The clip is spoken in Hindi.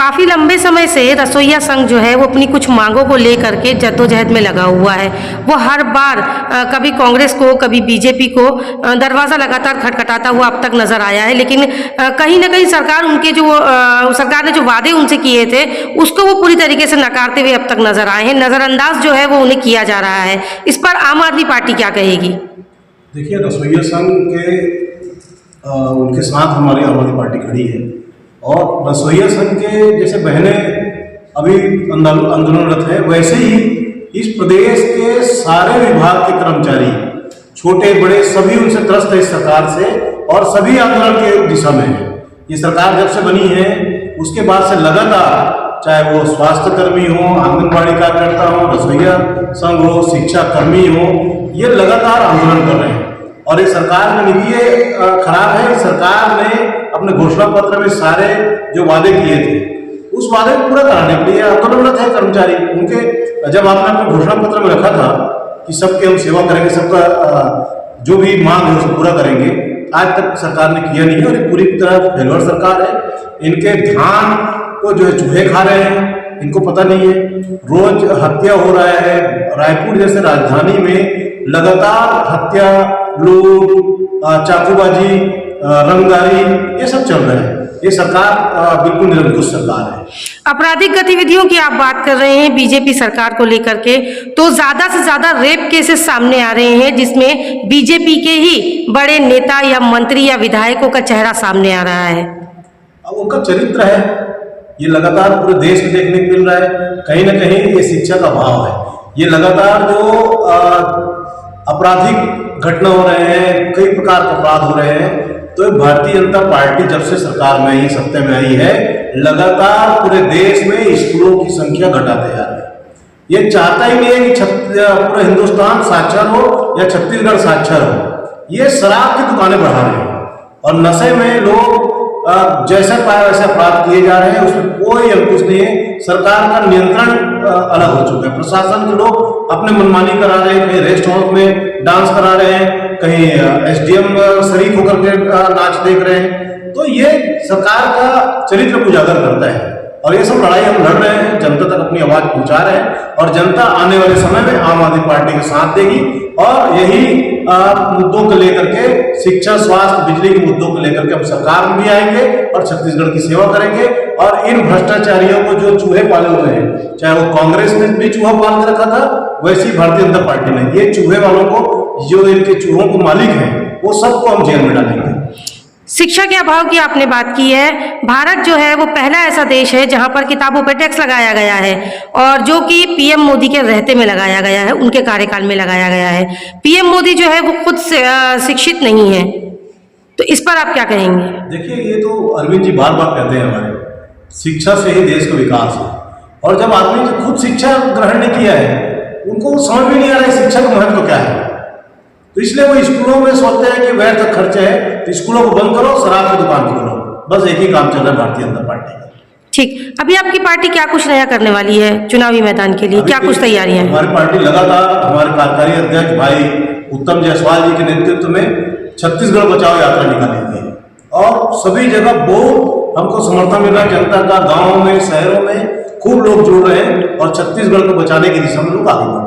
काफ़ी लंबे समय से रसोइया संघ जो है वो अपनी कुछ मांगों को लेकर के जद्दोजहद में लगा हुआ है। वो हर बार कभी कांग्रेस को कभी बीजेपी को दरवाज़ा लगातार खटखटाता हुआ अब तक नज़र आया है, लेकिन कहीं ना कहीं सरकार उनके जो सरकार ने जो वादे उनसे किए थे उसको वो पूरी तरीके से नकारते हुए अब तक नज़र आए हैं। नज़रअंदाज जो है वो उन्हें किया जा रहा है। इस पर आम आदमी पार्टी क्या कहेगी? देखिए, रसोइया संघ के उनके साथ हमारी आम आदमी पार्टी खड़ी है और रसोइया संघ के जैसे बहनें अभी आंदोलनरत है, वैसे ही इस प्रदेश के सारे विभाग के कर्मचारी छोटे बड़े सभी उनसे त्रस्त है इस सरकार से और सभी आंदोलन के दिशा में है। ये सरकार जब से बनी है उसके बाद से लगातार, चाहे वो स्वास्थ्य कर्मी हो, आंगनबाड़ी कार्यकर्ता हो, रसोइया संघ हो, शिक्षा कर्मी हो, ये लगातार आंदोलन कर रहे हैं और ये सरकार की नीति खराब है। सरकार ने अपने घोषणा पत्र में सारे जो वादे किए थे उस वादे को पूरा कराने के लिए आंदोलनरत है कर्मचारी। उनके जब आपने अपने घोषणा पत्र में रखा था कि सबकी हम सेवा करेंगे, सबका जो भी मांग है उसको पूरा करेंगे, आज तक सरकार ने किया नहीं है और ये पूरी तरह फेलवर सरकार है। इनके धान को जो है चूहे खा रहे हैं, इनको पता नहीं है। रोज हत्या हो रहा है, रायपुर जैसे राजधानी में लगातार हत्या, लूट, चाकूबाजी, रंगदारी, ये सब चल रहा है। ये सरकार बिल्कुल निरंकुश सरकार है। आपराधिक गतिविधियों की आप बात कर रहे हैं बीजेपी सरकार को लेकर के, तो ज्यादा से ज्यादा रेप केसेस सामने आ रहे हैं जिसमें बीजेपी के ही बड़े नेता या मंत्री या विधायकों का चेहरा सामने आ रहा है। अब उनका चरित्र है, ये लगातार पूरे देश में देखने को मिल रहा है। कहीं ना कहीं ये शिक्षा का अभाव है। ये लगातार जो आपराधिक घटना हो रहे हैं, कई प्रकार के अपराध हो रहे हैं, तो भारतीय जनता पार्टी जब से सरकार में आई, सत्ता में आई है, लगातार पूरे देश में स्कूलों की संख्या घटाते जा रही है। ये चाहता ही नहीं है कि पूरा हिंदुस्तान साक्षर हो या छत्तीसगढ़ साक्षर हो। ये शराब की दुकानें बढ़ा रहे हैं और नशे में लोग जैसा पाए वैसे अपराध किए जा रहे हैं, उसमें कोई अंकुश नहीं है। सरकार का नियंत्रण अलग हो चुका है। प्रशासन के लोग अपने मनमानी करा रहे हैं, कहीं रेस्ट हाउस में डांस करा रहे हैं, कहीं एसडीएम शरीक होकर के नाच देख रहे हैं। तो ये सरकार का चरित्र उजागर करता है और ये सब लड़ाई हम लड़ रहे हैं, जनता तक अपनी आवाज पहुंचा रहे हैं और जनता आने वाले समय में आम आदमी पार्टी के साथ देगी और यही मुद्दों को लेकर के, शिक्षा, स्वास्थ्य, बिजली के मुद्दों को लेकर के हम सरकार में भी आएंगे और छत्तीसगढ़ की सेवा करेंगे। और इन भ्रष्टाचारियों को जो चूहे पाले हुए हैं, चाहे वो कांग्रेस ने भी चूहा पाल के रखा था, वैसे ही भारतीय जनता पार्टी ने ये चूहे वालों को, जो इनके चूहों को मालिक हैं, वो सबको हम जेल में डालेंगे। शिक्षा के अभाव की आपने बात की है। भारत जो है वो पहला ऐसा देश है जहां पर किताबों पर टैक्स लगाया गया है और जो कि पीएम मोदी के रहते में लगाया गया है, उनके कार्यकाल में लगाया गया है। पीएम मोदी जो है वो खुद शिक्षित नहीं है, तो इस पर आप क्या कहेंगे? देखिए, ये तो अरविंद जी बार बार कहते हैं हमारे, शिक्षा से ही देश का विकास है। और जब आदमी जो खुद शिक्षा ग्रहण नहीं किया है, उनको समझ में नहीं आ रहा है शिक्षा का महत्व क्या है। तो इसलिए वो स्कूलों में सोचते हैं कि व्यर्थ खर्च है, तो स्कूलों को बंद करो, शराब की दुकान खोलो। बस एक ही काम चल रहा है भारतीय जनता पार्टी का। ठीक, अभी आपकी पार्टी क्या कुछ नया करने वाली है चुनावी मैदान के लिए? क्या कुछ तैयारियां हैं? हमारी पार्टी लगातार, हमारे कार्यकारी अध्यक्ष भाई उत्तम जायसवाल जी के नेतृत्व में छत्तीसगढ़ बचाओ यात्रा निकाली गई है और सभी जगह बहुत हमको समर्थन मिल रहा है। जनता का गाँव में, शहरों में खूब लोग जुड़ रहे हैं और छत्तीसगढ़ को बचाने की दिशा में लोग आगे बढ़ रहे हैं।